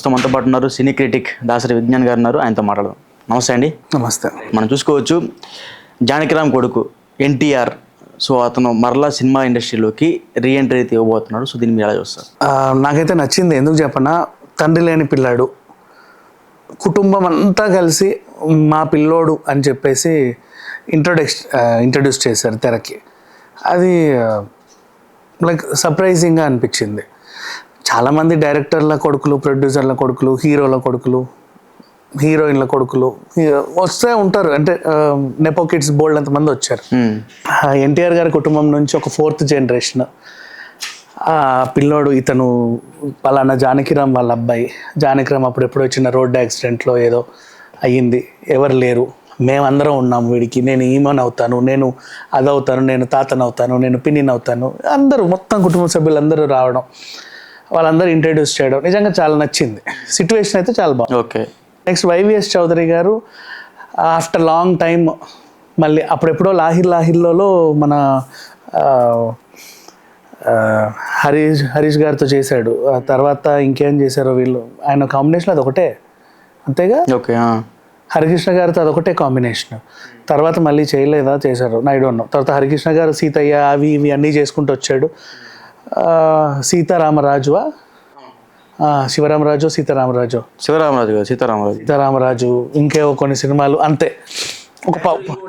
మనతో పాటు ఉన్నారు సినీ క్రిటిక్ దాసరి విజ్ఞాన్ గారు ఉన్నారు. ఆయనతో మాట్లాడదాం. నమస్తే అండి. నమస్తే. మనం చూసుకోవచ్చు జానకిరామ్ కొడుకు ఎన్టీఆర్. సో అతను మరలా సినిమా ఇండస్ట్రీలోకి రీఎంట్రీ అయితే ఇవ్వబోతున్నాడు. సో దీన్ని మీరు ఎలా చూస్తారు? నాకైతే నచ్చింది. ఎందుకు చెప్పనా, తండ్రి లేని పిల్లాడు, కుటుంబం అంతా కలిసి మా పిల్లోడు అని చెప్పేసి ఇంట్రడ్యూస్ చేశారు తెరకి. అది లైక్ సర్ప్రైజింగ్గా అనిపించింది. చాలామంది డైరెక్టర్ల కొడుకులు, ప్రొడ్యూసర్ల కొడుకులు, హీరోల కొడుకులు, హీరోయిన్ల కొడుకులు వస్తే ఉంటారు. అంటే నెపో కిడ్స్ బోల్డ్ అంతమంది వచ్చారు. ఎన్టీఆర్ గారి కుటుంబం నుంచి ఒక 4th జనరేషన్ పిల్లోడు ఇతను పలానా జానకిరామ్ వాళ్ళ అబ్బాయి. జానకిరామ్ అప్పుడు ఎప్పుడో వచ్చిన రోడ్ యాక్సిడెంట్లో ఏదో అయ్యింది, ఎవరు లేరు, మేమందరం ఉన్నాము వీడికి, నేను ఈమన్ అవుతాను, నేను అదవుతాను, నేను తాతను అవుతాను, నేను పిన్నిని అవుతాను, అందరూ మొత్తం కుటుంబ సభ్యులందరూ రావడం, వాళ్ళందరూ ఇంట్రడ్యూస్ చేయడం నిజంగా చాలా నచ్చింది. సిచ్యువేషన్ అయితే చాలా బాగుంది. ఓకే. నెక్స్ట్ వైవిఎస్ చౌదరి గారు ఆఫ్టర్ లాంగ్ టైమ్ మళ్ళీ అప్పుడెప్పుడో లాహిర్లో మన హరీష్ గారితో చేశాడు. ఆ తర్వాత ఇంకేం చేశారో వీళ్ళు, ఆయన కాంబినేషన్ అది ఒకటే అంతేగా. ఓకే. హరికృష్ణ గారితో అదొకటే కాంబినేషన్. తర్వాత మళ్ళీ చేయలేదా, చేశారు ఐ డోంట్ నో. తర్వాత హరికృష్ణ గారు సీతయ్య అవి ఇవి అన్నీ చేసుకుంటూ వచ్చాడు. సీతారామరాజు ఇంకేవో కొన్ని సినిమాలు అంతే. ఒక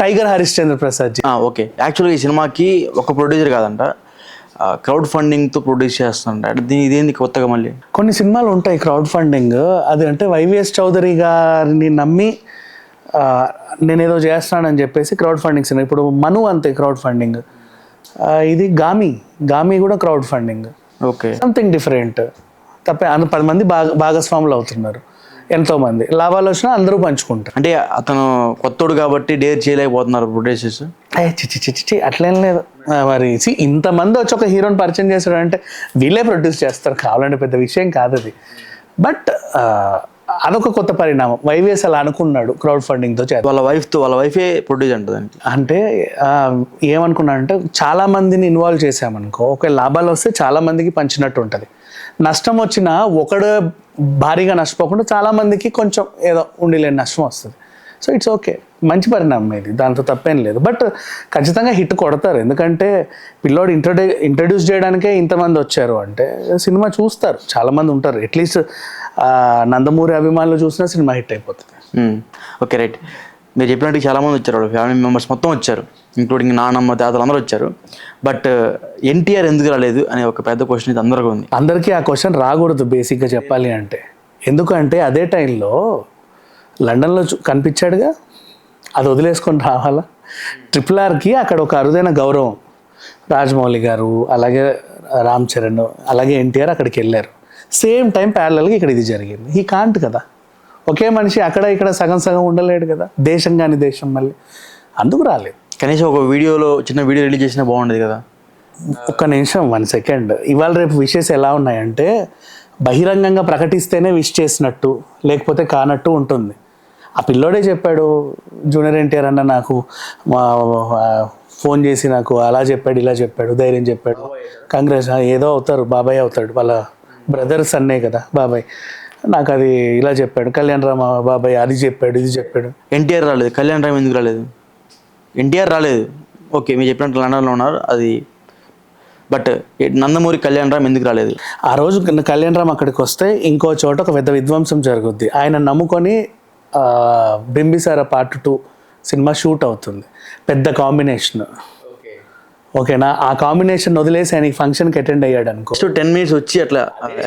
టైగర్ హరిశ్చంద్ర ప్రసాద్ జీ. ఓకే. యాక్చువల్గా ఈ సినిమాకి ఒక ప్రొడ్యూసర్ కాదంట, క్రౌడ్ ఫండింగ్తో ప్రొడ్యూస్ చేస్తుంట. ఇదేంది కొత్తగా మళ్ళీ కొన్ని సినిమాలు ఉంటాయి క్రౌడ్ ఫండింగ్. అది అంటే వైవిఎస్ చౌదరి గారిని నమ్మి నేనేదో చేస్తానని చెప్పేసి క్రౌడ్ ఫండింగ్ సినిమా. ఇప్పుడు మను అంతే క్రౌడ్ ఫండింగ్. ఇది గామి కూడా crowd funding. Okay. Something different. తప్పే 10 మంది భాగస్వాములు అవుతున్నారు. ఎంతోమంది లాభాలు వచ్చినా అందరూ పంచుకుంటారు. అంటే అతను కొత్తోడు కాబట్టి డేర్ చేయలేకపోతున్నారు ప్రొడ్యూసర్స్. చిచి అట్లేం లేదు. మరి ఇంతమంది వచ్చి ఒక హీరోని పరిచయం చేశాడు అంటే వీళ్ళే ప్రొడ్యూస్ చేస్తారు, కావాలంటే పెద్ద విషయం కాదు అది. బట్ అదొక కొత్త పరిణామం. వైవిఎస్ అలా అనుకున్నాడు క్రౌడ్ ఫండింగ్తో చేయాలి. వాళ్ళ వైఫే ప్రొడ్యూస్ అంటుంది. అంటే ఏమనుకున్నాడంటే చాలా మందిని ఇన్వాల్వ్ చేసామనుకో, ఒకవేళ లాభాలు వస్తే చాలా మందికి పంచినట్టు ఉంటుంది. నష్టం వచ్చినా ఒకడు భారీగా నష్టపోకుండా చాలా మందికి కొంచెం ఏదో ఉండిలేని నష్టం వస్తుంది. సో ఇట్స్ ఓకే, మంచి పరిణామం ఇది, దాంతో తప్పేం లేదు. బట్ ఖచ్చితంగా హిట్ కొడతారు. ఎందుకంటే పిల్లోడు ఇంట్రడ్యూస్ చేయడానికే ఇంతమంది వచ్చారు అంటే సినిమా చూస్తారు, చాలామంది ఉంటారు. అట్లీస్ట్ నందమూరి అభిమానులు చూసినా సినిమా హిట్ అయిపోతుంది. Okay, right. మీరు చెప్పినట్టు చాలామంది వచ్చారు, వాళ్ళ ఫ్యామిలీ మెంబర్స్ మొత్తం వచ్చారు, ఇంక్లూడింగ్ నాన్నమ్మ తాతలు అందరూ వచ్చారు. బట్ ఎన్టీఆర్ ఎందుకు రాలేదు అనే ఒక పెద్ద క్వశ్చన్ ఇది అందరికీ ఉంది. అందరికీ ఆ క్వశ్చన్ రాకూడదు బేసిక్గా చెప్పాలి అంటే. ఎందుకంటే అదే టైంలో లండన్లో కనిపించాడుగా, అది వదిలేసుకొని రావాలా? RRRకి అక్కడ ఒక అరుదైన గౌరవం. రాజమౌళి గారు, అలాగే రామ్ చరణ్, అలాగే ఎన్టీఆర్ అక్కడికి వెళ్ళారు. సేమ్ టైం ప్యారలల్గా ఇక్కడ ఇది జరిగింది. ఈ కాంట్ కదా, ఒకే మనిషి అక్కడ ఇక్కడ సగం ఉండలేడు కదా, దేశం కాని దేశం, మళ్ళీ అందుకు రాలేదు. కనీసం ఒక చిన్న వీడియో రిలీజ్ చేసినా బాగుండేది కదా. ఒక్క నిమిషం, 1 సెకండ్. ఇవాళ రేపు విషెస్ ఎలా ఉన్నాయంటే బహిరంగంగా ప్రకటిస్తేనే విష్ చేసినట్టు, లేకపోతే కానట్టు ఉంటుంది. ఆ పిల్లోడే చెప్పాడు, జూనియర్ ఎన్టీఆర్ అన్న నాకు ఫోన్ చేసి నాకు అలా చెప్పాడు, ఇలా చెప్పాడు, ధైర్యం చెప్పాడు, కాంగ్రెస్ ఏదో అవుతారు, బాబాయ్ అవుతాడు, వాళ్ళ బ్రదర్స్ అన్నే కదా బాబాయ్, నాకు అది ఇలా చెప్పాడు, కళ్యాణ్ రామ్ బాబాయ్ అది చెప్పాడు, ఇది చెప్పాడు. ఎన్టీఆర్ రాలేదు, కళ్యాణ్ రామ్ ఎందుకు రాలేదు? ఎన్టీఆర్ రాలేదు, ఓకే మీరు చెప్పినట్టు లండన్లో ఉన్నారు అది. బట్ నందమూరి కళ్యాణ్ రామ్ ఎందుకు రాలేదు? ఆ రోజు కళ్యాణ్ రామ్ అక్కడికి వస్తే ఇంకో చోట ఒక పెద్ద విధ్వంసం జరుగుద్ది. ఆయన నమ్ముకొని బింబిసార పార్ట్ 2 సినిమా షూట్ అవుతుంది. పెద్ద కాంబినేషన్, ఓకేనా? ఆ కాంబినేషన్ వదిలేసి ఆయన ఫంక్షన్కి అటెండ్ అయ్యాడు అనుకో, 10 minutes వచ్చి అట్లా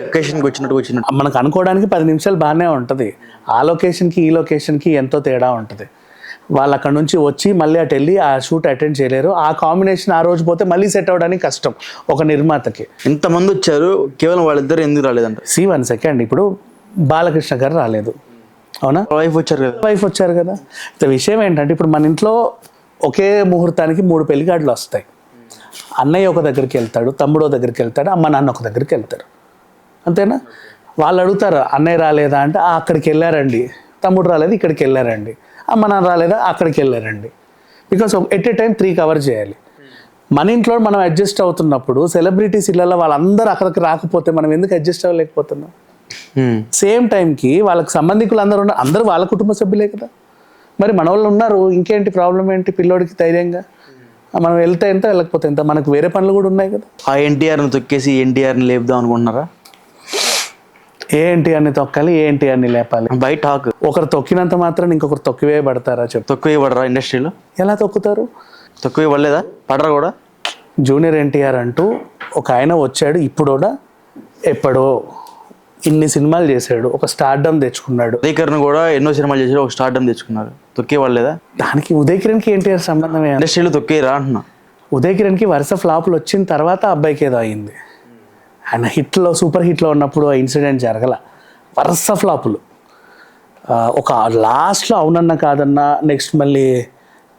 లొకేషన్కి వచ్చినట్టు మనకు అనుకోవడానికి 10 నిమిషాలు బాగానే ఉంటుంది. ఆ లొకేషన్కి ఈ లొకేషన్కి ఎంతో తేడా ఉంటుంది. వాళ్ళు అక్కడ నుంచి వచ్చి మళ్ళీ అటు వెళ్ళి ఆ షూట్ అటెండ్ చేయలేరు. ఆ కాంబినేషన్ ఆ రోజు పోతే మళ్ళీ సెట్ అవ్వడానికి కష్టం ఒక నిర్మాతకి. ఇంతమంది వచ్చారు, కేవలం వాళ్ళిద్దరు ఎందుకు రాలేదంట? 1 సెకండ్. ఇప్పుడు బాలకృష్ణ గారు రాలేదు, అవునా? వైఫ్ వచ్చారు కదా. విషయం ఏంటంటే ఇప్పుడు మన ఇంట్లో ఒకే ముహూర్తానికి 3 పెళ్లికార్డులు వస్తాయి. అన్నయ్య ఒక దగ్గరికి వెళ్తాడు, తమ్ముడు దగ్గరికి వెళ్తాడు, అమ్మ నాన్న ఒక దగ్గరికి వెళ్తారు, అంతేనా? వాళ్ళు అడుగుతారు అన్నయ్య రాలేదా అంటే అక్కడికి వెళ్ళారండి, తమ్ముడు రాలేదు ఇక్కడికి వెళ్ళారండి, అమ్మ నాన్న రాలేదా అక్కడికి వెళ్ళారండి. Because at a time 3 cover చేయాలి. మన ఇంట్లో మనం అడ్జస్ట్ అవుతున్నప్పుడు సెలబ్రిటీస్ ఇళ్ళలో వాళ్ళందరూ అక్కడికి రాకపోతే మనం ఎందుకు అడ్జస్ట్ అవ్వలేకపోతున్నాం? సేమ్ టైంకి వాళ్ళకి సంబంధికులు అందరూ ఉన్నారు, అందరూ వాళ్ళ కుటుంబ సభ్యులే కదా. మరి మన వాళ్ళు ఉన్నారు, ఇంకేంటి ప్రాబ్లం ఏంటి పిల్లోడికి ధైర్యంగా మనం వెళ్తే ఎంత వెళ్ళకపోతే ఎంత, మనకు వేరే పనులు కూడా ఉన్నాయి కదా. ఆ ఎన్టీఆర్ని తొక్కేసి ఎన్టీఆర్ని లేపుదాం అనుకుంటున్నారా? ఏ ఎన్టీఆర్ని తొక్కాలి, ఏ ఎన్టీఆర్ని లేపాలి? బయట టాక్. ఒకరు తొక్కినంత మాత్రం ఇంకొకరు తొక్కివేయబడతారా చెప్పు? తొక్కువేయబడరా ఇండస్ట్రీలో? ఎలా తొక్కుతారు? తొక్కువేయబడలేదా? పడరా కూడా? జూనియర్ ఎన్టీఆర్ అంటూ ఒక ఆయన వచ్చాడు, ఇప్పుడు కూడా ఎప్పుడో ఇన్ని సినిమాలు చేశాడు, ఒక స్టార్డమ్ తెచ్చుకున్నాడు. ఉదయకరణ్ కూడా ఎన్నో సినిమాలు చేశాడు, ఒక స్టార్డమ్ తెచ్చుకున్నారు. తొక్కేవాళ్ళేదా? దానికి ఉదయ్ కిరణ్కి ఎన్టీఆర్ సంబంధమే. ఇండస్ట్రీలో తొక్కేయరా అంటున్నా. ఉదయ్ కిరణ్కి వరుస ఫ్లాపులు వచ్చిన తర్వాత అబ్బాయికి ఏదో అయింది. ఆయన హిట్లో సూపర్ హిట్లో ఉన్నప్పుడు ఆ ఇన్సిడెంట్ జరగల, వరుస ఫ్లాపులు. ఒక లాస్ట్లో అవునన్నా కాదన్నా, నెక్స్ట్ మళ్ళీ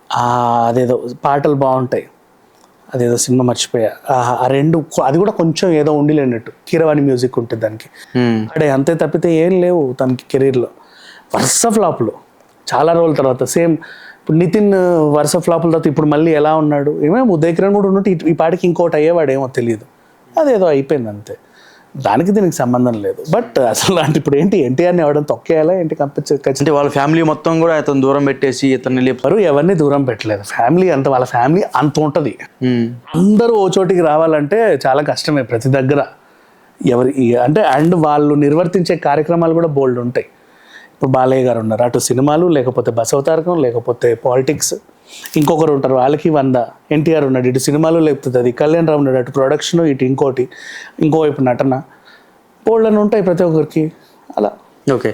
అదేదో పాటలు బాగుంటాయి, అదేదో సినిమా మర్చిపోయా, ఆ రెండు, అది కూడా కొంచెం ఏదో ఉండిలేనట్టు, కీరవాణి మ్యూజిక్ ఉంటుంది దానికి. అడే అంతే తప్పితే ఏం లేవు తనకి కెరీర్లో. వరుస ఫ్లాపులు చాలా రోజుల తర్వాత. సేమ్ ఇప్పుడు నితిన్ వరుస ఫ్లాపుల తర్వాత ఇప్పుడు మళ్ళీ ఎలా ఉన్నాడు, ఏమేమి ఉదయ్ కిరణ్ కూడా ఉన్నట్టు ఈ పాటికి ఇంకోటి అయ్యేవాడేమో తెలియదు. అదేదో అయిపోయింది అంతే, దానికి దీనికి సంబంధం లేదు. బట్ అసలు అంటే ఇప్పుడు ఏంటి ఎన్టీఆర్ని ఎవడని తొక్కేయాలా ఏంటి? అంటే వాళ్ళ ఫ్యామిలీ మొత్తం కూడా అతను దూరం పెట్టేసి ఇతన్ని లేపారు. ఎవరిని దూరం పెట్టలేదు, ఫ్యామిలీ అంత వాళ్ళ ఫ్యామిలీ అంత ఉంటుంది. అందరూ ఓ చోటికి రావాలంటే చాలా కష్టమే ప్రతి దగ్గర. ఎవరి అంటే అండ్ వాళ్ళు నిర్వర్తించే కార్యక్రమాలు కూడా బోల్డ్ ఉంటాయి. ఇప్పుడు బాలయ్య గారు ఉన్నారు, అటు సినిమాలు, లేకపోతే బసవతారకం, లేకపోతే పాలిటిక్స్. ఇంకొకరు ఉంటారు, వాళ్ళకి 100. ఎన్టీఆర్ ఉన్నాడు, ఇటు సినిమాలు లేకపోతే అది. కళ్యాణ్ రావు ఉన్నాడు, అటు ప్రొడక్షన్, ఇటు ఇంకోవైపు నటన. బోల్డ్ అని ఉంటాయి ప్రతి ఒక్కరికి అలా. ఓకే,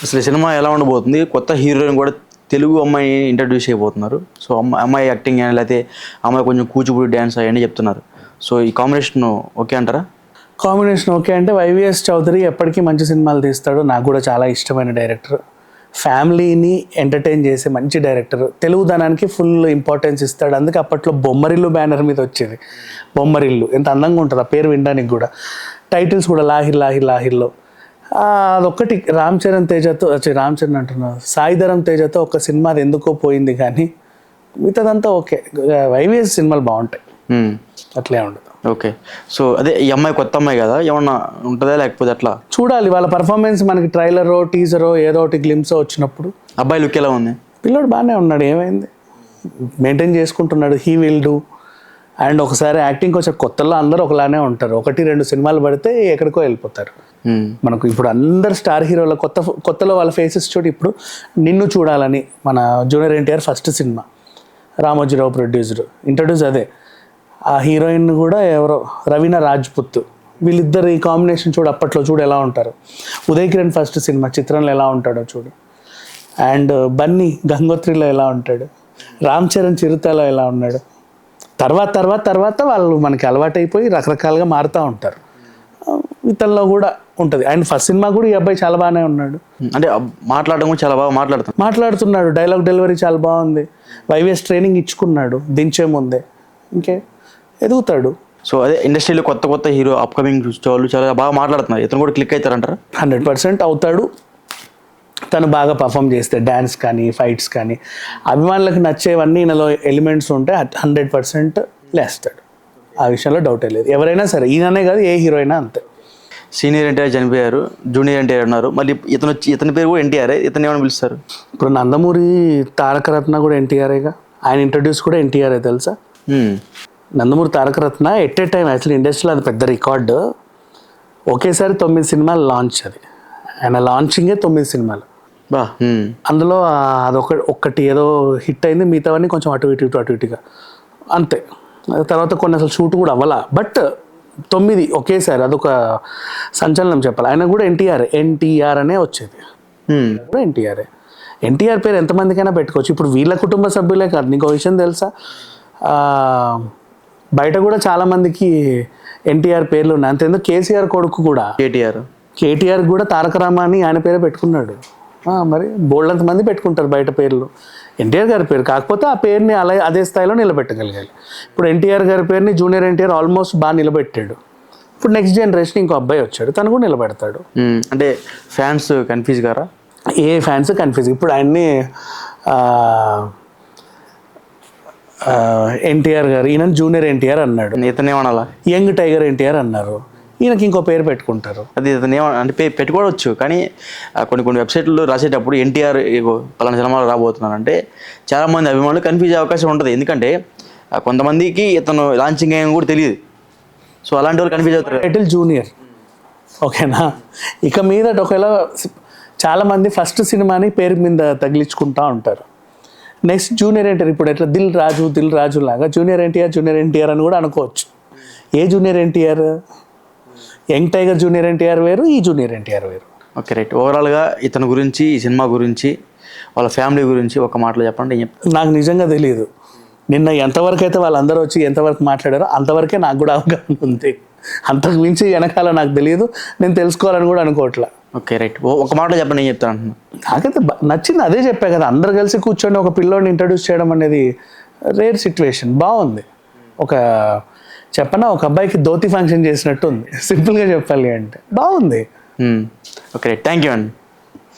అసలు సినిమా ఎలా ఉండబోతుంది? కొత్త హీరోయిన్ కూడా తెలుగు అమ్మాయి ఇంట్రడ్యూస్ అయిపోతున్నారు. సో అమ్మాయి యాక్టింగ్ అని, లేకపోతే అమ్మాయి కొంచెం కూచిపూడి డ్యాన్స్ అవన్నీ చెప్తున్నారు. సో ఈ కాంబినేషన్ ఓకే అంటారా? కాంబినేషన్ ఓకే అంటే వైవిఎస్ చౌదరి ఎప్పటికీ మంచి సినిమాలు తీస్తాడు, నాకు కూడా చాలా ఇష్టమైన డైరెక్టర్. ఫ్యామిలీని ఎంటర్టైన్ చేసే మంచి డైరెక్టర్, తెలుగుదనానికి ఫుల్ ఇంపార్టెన్స్ ఇస్తాడు. అందుకే అప్పట్లో బొమ్మరిల్లు బ్యానర్ మీద వచ్చేది. బొమ్మరిల్లు ఎంత అందంగా ఉంటుంది ఆ పేరు వినడానికి కూడా. టైటిల్స్ కూడా లాహిర్ లాహిర్ లాహిర్లో. అదొక్కటి రామ్ చరణ్ అంటున్నా, సాయిధరం తేజతో ఒక సినిమా అది ఎందుకో పోయింది, కానీ మిగతాదంతా ఓకే. వైవిఎస్ సినిమాలు బాగుంటాయి, అట్లే ఉండదు. ఓకే, సో అదే ఈ అమ్మాయి కొత్త అమ్మాయి కదా, ఏమన్నా ఉంటుందా లేకపోతే అట్లా చూడాలి వాళ్ళ పర్ఫార్మెన్స్. మనకి ట్రైలరో టీజరో ఏదో ఒకటి గ్లిమ్స్ వచ్చినప్పుడు. అబ్బాయి లుక్ ఎలా ఉంది? పిల్లోడు బాగానే ఉన్నాడు, ఏమైంది, మెయింటైన్ చేసుకుంటున్నాడు. He will do. అండ్ ఒకసారి యాక్టింగ్ కొంచెం కొత్తలో అందరూ ఒకలానే ఉంటారు, 1-2 సినిమాలు పడితే ఎక్కడికో వెళ్ళిపోతారు. మనకు ఇప్పుడు అందరు స్టార్ హీరోల కొత్తలో వాళ్ళ ఫేసెస్ చూడు. ఇప్పుడు నిన్ను చూడాలని మన junior NTR first cinema, Ramoji Rao producer, introduce అదే. ఆ హీరోయిన్ కూడా ఎవరో రవీనా రాజ్పుత్. వీళ్ళిద్దరు ఈ కాంబినేషన్ చూడు, అప్పట్లో చూడు ఎలా ఉంటారు. ఉదయ్ కిరణ్ ఫస్ట్ సినిమా చిత్రంలో ఎలా ఉంటాడో చూడు. అండ్ బన్నీ గంగోత్రిలో ఎలా ఉంటాడు, రామ్ చరణ్ చిరుతలో ఎలా ఉన్నాడు. తర్వాత వాళ్ళు మనకి అలవాటైపోయి రకరకాలుగా మారుతూ ఉంటారు. ఇతనిలో కూడా ఉంటుంది. అండ్ ఫస్ట్ సినిమా కూడా ఈ అబ్బాయి చాలా బాగానే ఉన్నాడు, అంటే మాట్లాడడం కూడా చాలా బాగా మాట్లాడుతున్నాడు. డైలాగ్ డెలివరీ చాలా బాగుంది. వైవిఎస్ ట్రైనింగ్ ఇచ్చుకున్నాడు దించే ముందే, ఇంకే ఎదుగుతాడు. సో అదే ఇండస్ట్రీలో కొత్త హీరో అప్కమింగ్ వాళ్ళు చాలా బాగా మాట్లాడుతున్నారు. ఇతను కూడా క్లిక్ అవుతారంటారా? 100% అవుతాడు. తను బాగా పర్ఫామ్ చేస్తే డ్యాన్స్ కానీ ఫైట్స్ కానీ అభిమానులకు నచ్చేవన్నీ ఈయనలో ఎలిమెంట్స్ ఉంటే 100% లేస్తాడు. ఆ విషయంలో డౌటే లేదు. ఎవరైనా సరే, ఈయననే కాదు ఏ హీరో అయినా అంతే. సీనియర్ ఎన్టీఆర్ చనిపోయారు, జూనియర్ ఎన్టీఆర్ ఉన్నారు, మళ్ళీ ఇతని పేరు కూడా ఎన్టీఆర్. ఇతను ఏమైనా పిలుస్తారు? ఇప్పుడు నందమూరి తారక రత్న కూడా ఎన్టీఆర్ఏగా, ఆయన ఇంట్రడ్యూస్ కూడా ఎన్టీఆర్ఏ తెలుసా. నందమూరి తారక రత్న ఎట్ ఏ టైం యాక్చువల్లీ ఇండస్ట్రీలో అది పెద్ద రికార్డు. ఒకేసారి 9 సినిమాలు లాంచ్. అది ఆయన లాంచింగే 9 సినిమాలు. అందులో ఒక్కటి ఏదో హిట్ అయింది, మిగతావన్నీ కొంచెం అటు ఇటుగా అంతే. తర్వాత కొన్ని అసలు షూట్ కూడా అవ్వాలా. బట్ 9 ఒకేసారి, అదొక సంచలనం చెప్పాలి. ఆయన కూడా ఎన్టీఆర్ అనే వచ్చేది, కూడా ఎన్టీఆర్ఏ. ఎన్టీఆర్ పేరు ఎంతమందికైనా పెట్టుకోవచ్చు. ఇప్పుడు వీళ్ళ కుటుంబ సభ్యులే కాదు, నీకు విషయం తెలుసా, బయట కూడా చాలామందికి ఎన్టీఆర్ పేర్లు ఉన్నాయి. అంతేందుకు కేసీఆర్ కొడుకు కూడా కేటీఆర్ కూడా తారక రామ అని ఆయన పేరే పెట్టుకున్నాడు. మరి బోల్డంత మంది పెట్టుకుంటారు బయట పేర్లు. ఎన్టీఆర్ గారి పేరు కాకపోతే ఆ పేరుని అదే స్థాయిలో నిలబెట్టగలిగాలి. ఇప్పుడు ఎన్టీఆర్ గారి పేరుని జూనియర్ ఎన్టీఆర్ ఆల్మోస్ట్ బాగా నిలబెట్టాడు. ఇప్పుడు నెక్స్ట్ జనరేషన్ ఇంకో అబ్బాయి వచ్చాడు, తను కూడా నిలబెడతాడు. అంటే ఫ్యాన్స్ కన్ఫ్యూజ్ గారా? ఏ ఫ్యాన్స్ కన్ఫ్యూజ్. ఇప్పుడు ఆయన్ని ఎన్టీఆర్ గారు, ఈయన జూనియర్ ఎన్టీఆర్ అన్నాడు, ఇతను ఏమనాలా, యంగ్ టైగర్ ఎన్టీఆర్ అన్నారు. ఈయనకి ఇంకో పేరు పెట్టుకుంటారు. అది అతను అంటే పెట్టుకోవచ్చు, కానీ కొన్ని వెబ్సైట్లు రాసేటప్పుడు ఎన్టీఆర్ పలానా సినిమాలో రాబోతున్నారంటే చాలామంది అభిమానులు కన్ఫ్యూజ్ అయ్యే అవకాశం ఉంటుంది. ఎందుకంటే కొంతమందికి ఇతను లాంచింగ్ అయ్యని కూడా తెలియదు. సో అలాంటి వాళ్ళు కన్ఫ్యూజ్ అవుతారు. టైటిల్ జూనియర్, ఓకేనా. ఇక మీద ఒకవేళ చాలామంది ఫస్ట్ సినిమాని పేరు మీద తగిలించుకుంటూ ఉంటారు. నెక్స్ట్ జూనియర్ ఎన్టీఆర్, ఇప్పుడు ఎట్లా దిల్ రాజు లాగా జూనియర్ ఎన్టీఆర్ అని కూడా అనుకోవచ్చు. ఏ junior NTR? Young tiger junior NTR వేరు, ఈ జూనియర్ ఎన్టీఆర్ వేరు. Okay right. ఓవరాల్గా ఇతని గురించి, ఈ సినిమా గురించి, వాళ్ళ ఫ్యామిలీ గురించి ఒక మాటలో చెప్పండి. ఏం చెప్తాను? నాకు నిజంగా తెలియదు. నిన్న ఎంతవరకు అయితే వాళ్ళందరూ వచ్చి ఎంతవరకు మాట్లాడారో అంతవరకే నాకు కూడా అవగాహన ఉంది. అంతకు మించి వెనకాల నాకు తెలియదు, నేను తెలుసుకోవాలని కూడా అనుకోవట్లే. Okay right. ఒక మాటలో చెప్పండి, ఏం చెప్తాను అంటున్నా. నాకైతే నచ్చింది, అదే చెప్పా కదా. అందరు కలిసి కూర్చొని ఒక పిల్లోని ఇంట్రడ్యూస్ చేయడం అనేది రేర్ సిచ్యువేషన్. బాగుంది. ఒక అబ్బాయికి ధోతి ఫంక్షన్ చేసినట్టు ఉంది, సింపుల్గా చెప్పాలి అంటే. బాగుంది. Okay right. థ్యాంక్ యూ అండి.